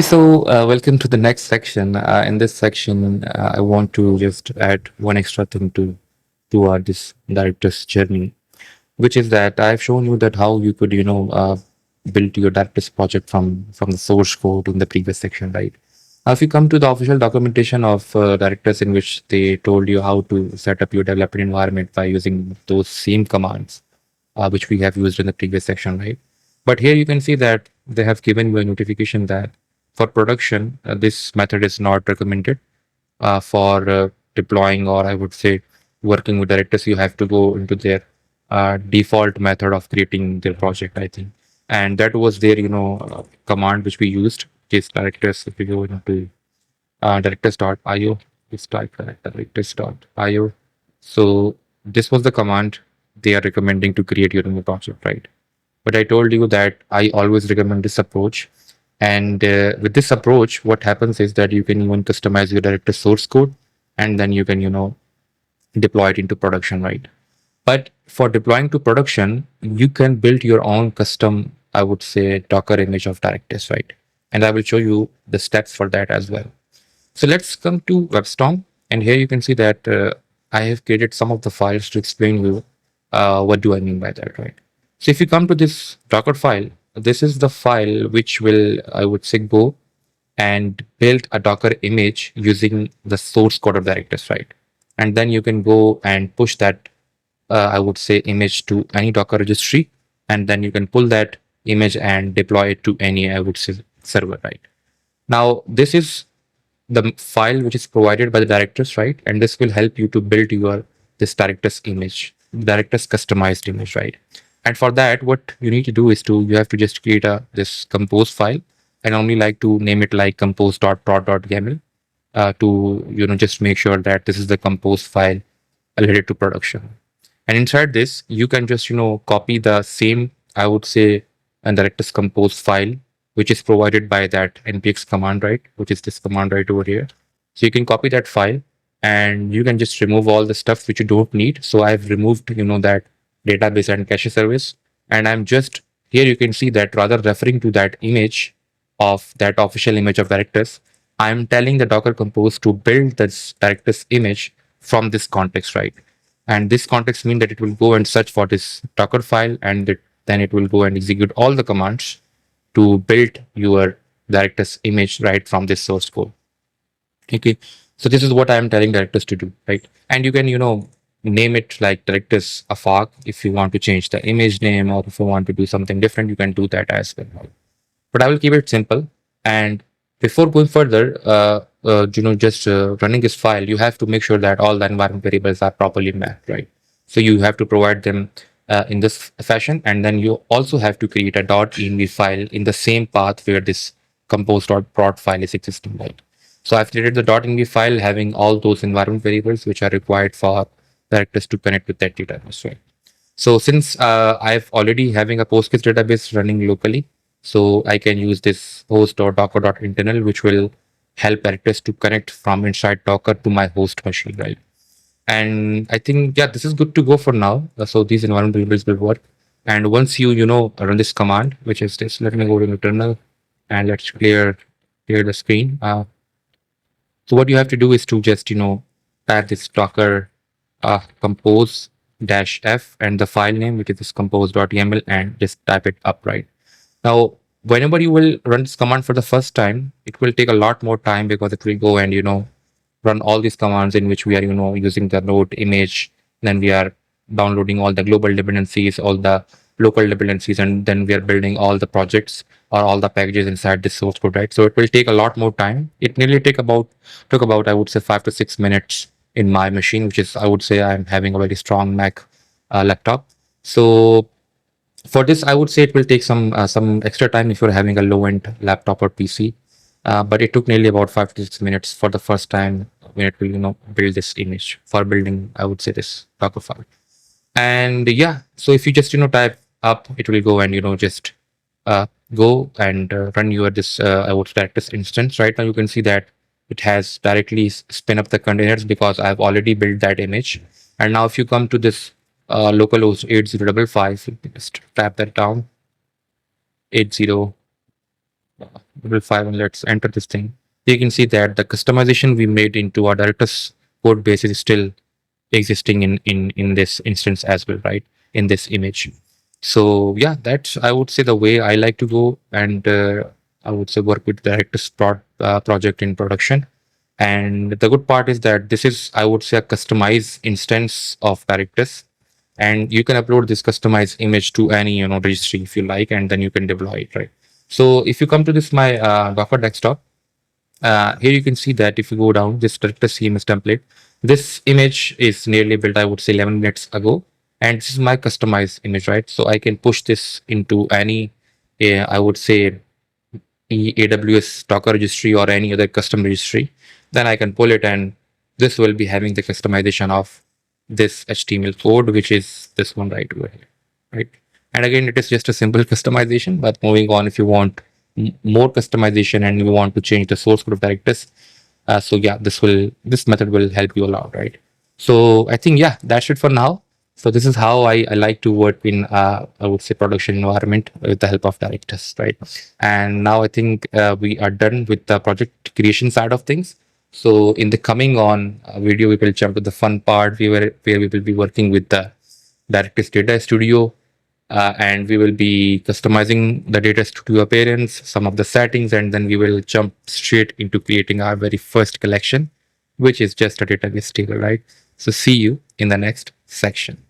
Welcome to the next section. In this section, I want to just add one extra thing to our this director's journey, which is that I've shown you that how you could, build your director's project from the source code in the previous section, right? If you come to the official documentation of directors in which they told you how to set up your development environment by using those same commands, which we have used in the previous section, right? But here you can see that they have given you a notification that for production, this method is not recommended. For deploying, or I would say working with directors, you have to go into their default method of creating their project, I think. And that was their, command which we used, this directors. If you go into directors.io, just type that directors.io. So this was the command they are recommending to create your new project, right? But I told you that I always recommend this approach. And with this approach, what happens is that you can even customize your director source code, and then you can, deploy it into production, right? But for deploying to production, you can build your own custom, I would say, Docker image of directors, right? And I will show you the steps for that as well. So let's come to WebStorm. And here you can see that I have created some of the files to explain you what do I mean by that, right? So if you come to this Docker file, this is the file which will, I would say, go and build a Docker image using the source code of directors, right? And then you can go and push that, I would say, image to any Docker registry, and then you can pull that image and deploy it to any, I would say, server, right? Now, this is the file which is provided by the directors, right? And this will help you to build your this directors image, directors customized image, right? And for that, what you need to do is you have to just create a this compose file, and only like to name it like compose.prod.yaml to just make sure that this is the compose file related to production. And inside this, you can just copy the same, I would say, and directors compose file which is provided by that npx command, right? Which is this command right over here. So you can copy that file, and you can just remove all the stuff which you don't need. So I've removed that database and cache service, and I'm just here. You can see that rather referring to that image of that official image of directors, I'm telling the Docker Compose to build this directors image from this context, right? And this context means that it will go and search for this Docker file, and then it will go and execute all the commands to build your directors image right from this source code. Okay, so this is what I am telling directors to do, right? And you can name it like directors afag if you want to change the image name, or if you want to do something different, you can do that as well. But I will keep it simple. And before going further, just running this file, you have to make sure that all the environment variables are properly mapped, right? So you have to provide them in this fashion, and then you also have to create a .env file in the same path where this compose.prod file is existing, right? So I've created the .env file having all those environment variables which are required for directors to connect with that database, right? So since I've already having a Postgres database running locally, so I can use this host.docker.internal, which will help directors to connect from inside Docker to my host machine, right? And I think, yeah, this is good to go for now. So these environment variables will work. And once you run this command, which is this, let me go to the terminal and let's clear the screen. So what you have to do is to just, type this Docker compose dash f and the file name, which is this compose.yaml, and just type it up, right? Now, whenever you will run this command for the first time, it will take a lot more time because it will go and, run all these commands in which we are, using the node image. Then we are downloading all the global dependencies, all the local dependencies, and then we are building all the projects or all the packages inside this source code, right? So it will take a lot more time. It nearly took about, I would say, 5 to 6 minutes in my machine, which is, I would say, I'm having a very strong Mac laptop. So for this, I would say it will take some extra time if you're having a low-end laptop or PC. But it took nearly about 5 to 6 minutes for the first time when it will, build this image for building, I would say, this Docker file. And yeah, so if you just, type up, it will go and, just go and run your this, I would select this instance. Right now, you can see that it has directly spin up the containers because I've already built that image. And now if you come to this localhost 8055, just tap that down, 80 level 5, and let's enter this thing. You can see that the customization we made into our Directus code base is still existing in this instance as well, right? In this image. So yeah, that's, I would say, the way I like to go, and I would say work with Directus project in production. And the good part is that this is, I would say, a customized instance of Directus, and you can upload this customized image to any registry if you like, and then you can deploy it, right? So if you come to this my Docker desktop, here you can see that if you go down this Directus CMS template, this image is nearly built, I would say, 11 minutes ago, and this is my customized image, right? So I can push this into any, I would say, AWS Docker registry or any other custom registry. Then I can pull it, and this will be having the customization of this HTML code, which is this one right over here, right? And again, it is just a simple customization. But moving on, if you want more customization and you want to change the source code of Directus, so yeah, this method will help you a lot, right? So I think, yeah, that's it for now. So this is how I like to work in, I would say, production environment with the help of Directus, right? And now I think we are done with the project creation side of things. So in the coming on video, we will jump to the fun part where we will be working with the Directus Data Studio, and we will be customizing the Data Studio appearance, some of the settings, and then we will jump straight into creating our very first collection, which is just a database table, right? So see you in the next section.